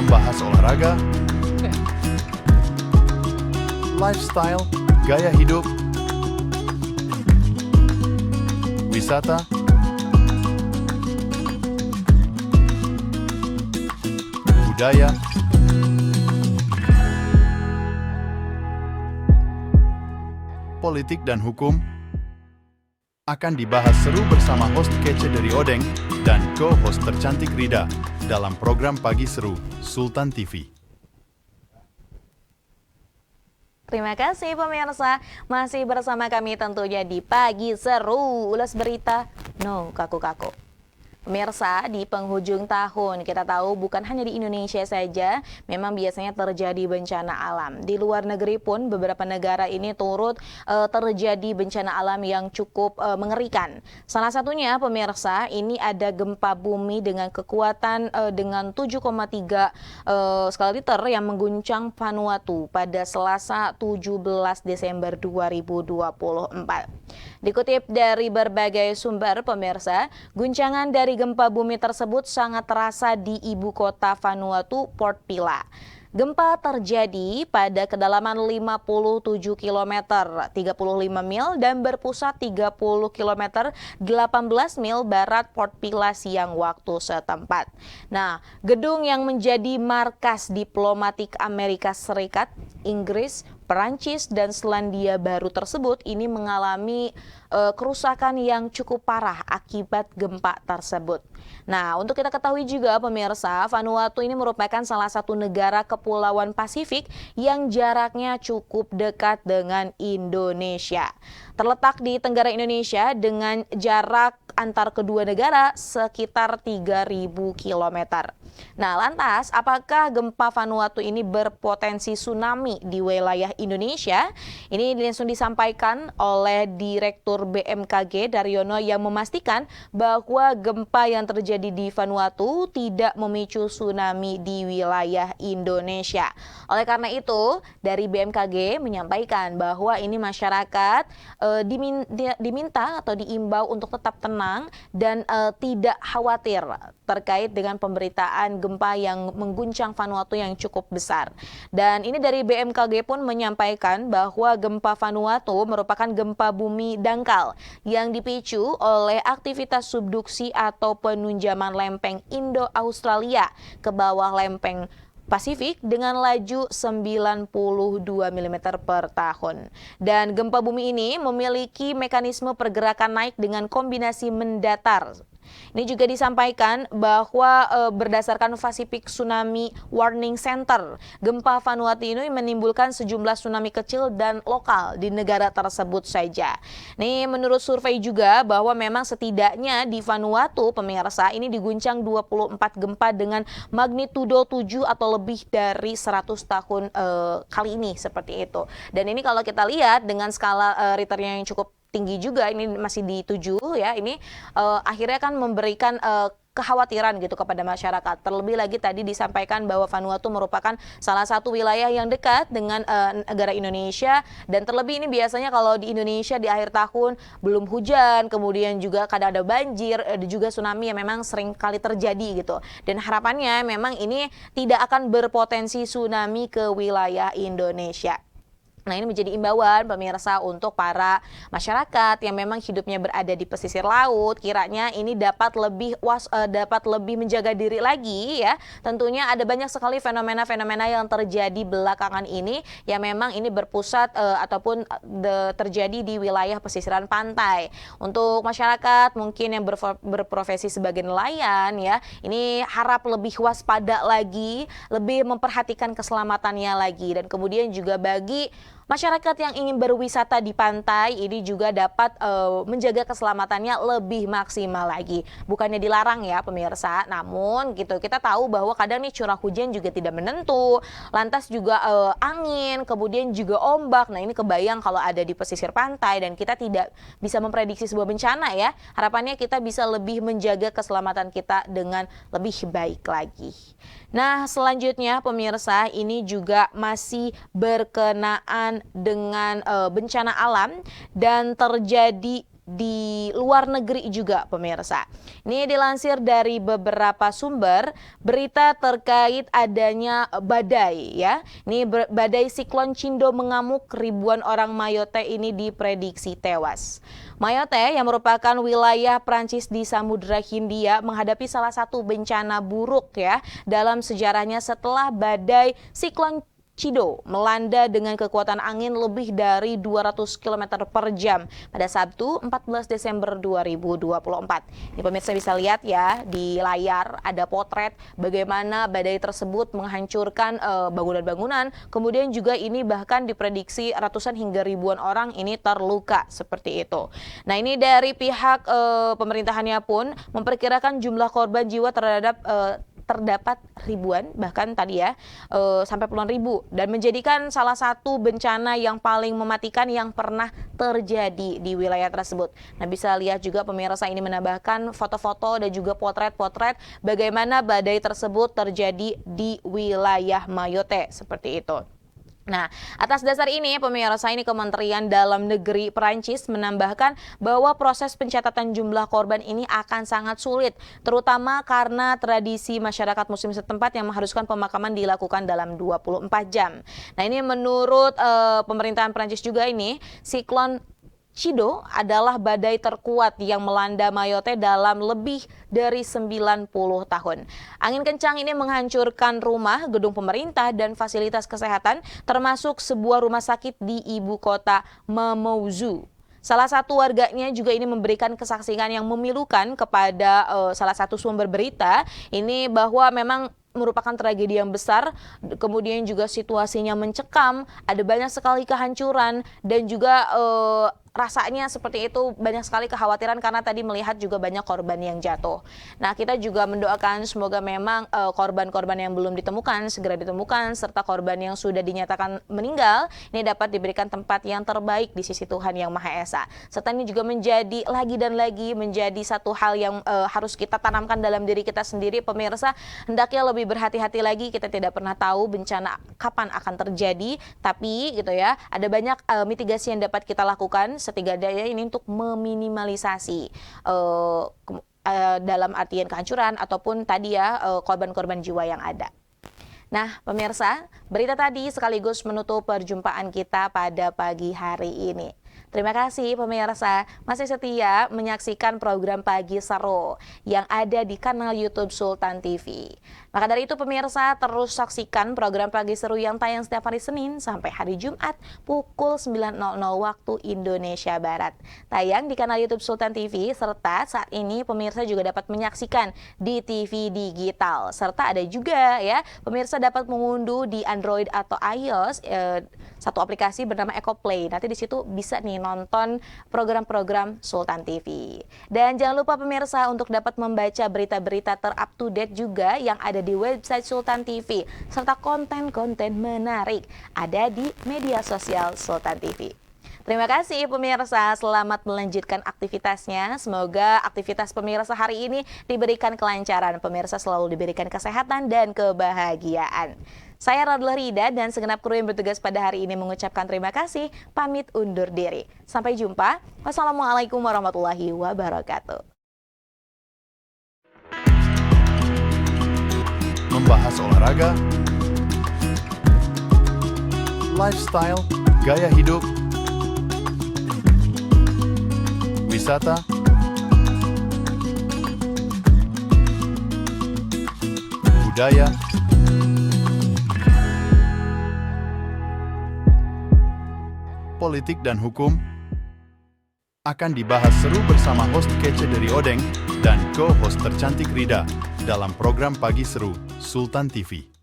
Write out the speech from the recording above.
Membahas olahraga, lifestyle, gaya hidup, wisata, budaya, politik dan hukum akan dibahas seru bersama host kece dari Odeng dan co-host tercantik Rida dalam program Pagi Seru Sultan TV. Terima kasih pemirsa, masih bersama kami tentunya di Pagi Seru, ulas berita, no kaku-kaku. Pemirsa, di penghujung tahun kita tahu bukan hanya di Indonesia saja, memang biasanya terjadi bencana alam. Di luar negeri pun beberapa negara ini turut terjadi bencana alam yang cukup mengerikan. Salah satunya pemirsa, ini ada gempa bumi dengan kekuatan dengan 7,3 skala Richter yang mengguncang Vanuatu pada Selasa 17 Desember 2024. Dikutip dari berbagai sumber pemirsa, guncangan dari gempa bumi tersebut sangat terasa di ibu kota Vanuatu, Port Vila. Gempa terjadi pada kedalaman 57 km, 35 mil dan berpusat 30 km, 18 mil barat Port Vila siang waktu setempat. Nah, gedung yang menjadi markas diplomatik Amerika Serikat, Inggris, Perancis dan Selandia Baru tersebut ini mengalami kerusakan yang cukup parah akibat gempa tersebut. Nah, untuk kita ketahui juga pemirsa, Vanuatu ini merupakan salah satu negara kepulauan Pasifik yang jaraknya cukup dekat dengan Indonesia. Terletak di Tenggara Indonesia dengan jarak antar kedua negara sekitar 3.000 km. Nah, lantas apakah gempa Vanuatu ini berpotensi tsunami di wilayah Indonesia? Ini langsung disampaikan oleh Direktur BMKG Daryono yang memastikan bahwa gempa yang terjadi di Vanuatu tidak memicu tsunami di wilayah Indonesia. Oleh karena itu, dari BMKG menyampaikan bahwa ini masyarakat diminta atau diimbau untuk tetap tenang dan tidak khawatir terkait dengan pemberitaan gempa yang mengguncang Vanuatu yang cukup besar. Dan ini dari BMKG pun menyampaikan bahwa gempa Vanuatu merupakan gempa bumi dangkal yang dipicu oleh aktivitas subduksi atau penunjaman lempeng Indo-Australia ke bawah lempeng Pasifik dengan laju 92 mm per tahun. Dan gempa bumi ini memiliki mekanisme pergerakan naik dengan kombinasi mendatar. Ini juga disampaikan bahwa berdasarkan Pacific Tsunami Warning Center, gempa Vanuatu ini menimbulkan sejumlah tsunami kecil dan lokal di negara tersebut saja. Nih, menurut survei juga bahwa memang setidaknya di Vanuatu pemirsa ini diguncang 24 gempa dengan magnitudo 7 atau lebih dari 100 tahun kali ini seperti itu. Dan ini kalau kita lihat dengan skala Richternya yang cukup tinggi juga, ini masih di 7 ya, ini akhirnya kan memberikan kekhawatiran gitu kepada masyarakat. Terlebih lagi tadi disampaikan bahwa Vanuatu merupakan salah satu wilayah yang dekat dengan negara Indonesia, dan terlebih ini biasanya kalau di Indonesia di akhir tahun belum hujan, kemudian juga kadang ada banjir, ada juga tsunami yang memang sering kali terjadi gitu. Dan harapannya memang ini tidak akan berpotensi tsunami ke wilayah Indonesia. Nah, ini menjadi imbauan pemirsa untuk para masyarakat yang memang hidupnya berada di pesisir laut, kiranya ini dapat lebih menjaga diri lagi ya. Tentunya ada banyak sekali fenomena-fenomena yang terjadi belakangan ini yang memang ini berpusat ataupun terjadi di wilayah pesisiran pantai. Untuk masyarakat mungkin yang berprofesi sebagai nelayan ya, ini harap lebih waspada lagi, lebih memperhatikan keselamatannya lagi, dan kemudian juga bagi masyarakat yang ingin berwisata di pantai ini juga dapat menjaga keselamatannya lebih maksimal lagi. Bukannya dilarang ya pemirsa, namun gitu kita tahu bahwa kadang nih curah hujan juga tidak menentu, lantas juga angin, kemudian juga ombak. Nah, ini kebayang kalau ada di pesisir pantai dan kita tidak bisa memprediksi sebuah bencana ya. Harapannya kita bisa lebih menjaga keselamatan kita dengan lebih baik lagi. Nah, selanjutnya pemirsa, ini juga masih berkenaan dengan bencana alam dan terjadi di luar negeri juga pemirsa. Ini dilansir dari beberapa sumber berita terkait adanya badai ya. Ini badai siklon Cindo mengamuk, ribuan orang Mayotte ini diprediksi tewas. Mayotte yang merupakan wilayah Prancis di Samudra Hindia menghadapi salah satu bencana buruk ya dalam sejarahnya setelah badai siklon Cindo melanda dengan kekuatan angin lebih dari 200 km per jam pada Sabtu 14 Desember 2024. Ini pemirsa bisa lihat ya di layar ada potret bagaimana badai tersebut menghancurkan bangunan-bangunan. Kemudian juga ini bahkan diprediksi ratusan hingga ribuan orang ini terluka seperti itu. Nah ini dari pihak pemerintahannya pun memperkirakan jumlah korban jiwa terdapat ribuan, bahkan tadi ya sampai puluhan ribu, dan menjadikan salah satu bencana yang paling mematikan yang pernah terjadi di wilayah tersebut. Nah bisa lihat juga pemirsa ini menambahkan foto-foto dan juga potret-potret bagaimana badai tersebut terjadi di wilayah Mayotte seperti itu. Nah, atas dasar ini pemirsa ini Kementerian Dalam Negeri Perancis menambahkan bahwa proses pencatatan jumlah korban ini akan sangat sulit, terutama karena tradisi masyarakat muslim setempat yang mengharuskan pemakaman dilakukan dalam 24 jam. Nah, ini menurut pemerintahan Perancis juga ini, siklon Cindo adalah badai terkuat yang melanda Mayotte dalam lebih dari 90 tahun. Angin kencang ini menghancurkan rumah, gedung pemerintah, dan fasilitas kesehatan, termasuk sebuah rumah sakit di ibu kota Mamoudzou. Salah satu warganya juga ini memberikan kesaksian yang memilukan kepada salah satu sumber berita ini bahwa memang merupakan tragedi yang besar, kemudian juga situasinya mencekam, ada banyak sekali kehancuran dan juga rasanya seperti itu banyak sekali kekhawatiran karena tadi melihat juga banyak korban yang jatuh. Nah kita juga mendoakan semoga memang korban-korban yang belum ditemukan segera ditemukan serta korban yang sudah dinyatakan meninggal ini dapat diberikan tempat yang terbaik di sisi Tuhan Yang Maha Esa. Serta ini juga menjadi lagi dan lagi menjadi satu hal yang harus kita tanamkan dalam diri kita sendiri pemirsa, hendaknya lebih berhati-hati lagi. Kita tidak pernah tahu bencana kapan akan terjadi, tapi gitu ya ada banyak mitigasi yang dapat kita lakukan setidaknya ini untuk meminimalisasi dalam artian kehancuran ataupun tadi ya korban-korban jiwa yang ada. Nah pemirsa, berita tadi sekaligus menutup perjumpaan kita pada pagi hari ini. Terima kasih pemirsa masih setia menyaksikan program Pagi Seru yang ada di kanal YouTube Sultan TV. Maka dari itu pemirsa terus saksikan program Pagi Seru yang tayang setiap hari Senin sampai hari Jumat pukul 9.00 waktu Indonesia Barat. Tayang di kanal YouTube Sultan TV serta saat ini pemirsa juga dapat menyaksikan di TV digital. Serta ada juga ya pemirsa dapat mengunduh di Android atau iOS satu aplikasi bernama EcoPlay. Nanti di situ bisa nih nonton program-program Sultan TV. Dan jangan lupa pemirsa untuk dapat membaca berita-berita ter-up to date juga yang ada di website Sultan TV serta konten-konten menarik ada di media sosial Sultan TV. Terima kasih pemirsa, selamat melanjutkan aktivitasnya. Semoga aktivitas pemirsa hari ini diberikan kelancaran, pemirsa selalu diberikan kesehatan dan kebahagiaan. Saya Radla Rida dan segenap kru yang bertugas pada hari ini mengucapkan terima kasih, pamit undur diri. Sampai jumpa. Wassalamualaikum warahmatullahi wabarakatuh. Membahas olahraga, lifestyle, gaya hidup, wisata, budaya, politik dan hukum akan dibahas seru bersama host kece dari Odeng dan co-host tercantik Rida dalam program Pagi Seru Sultan TV.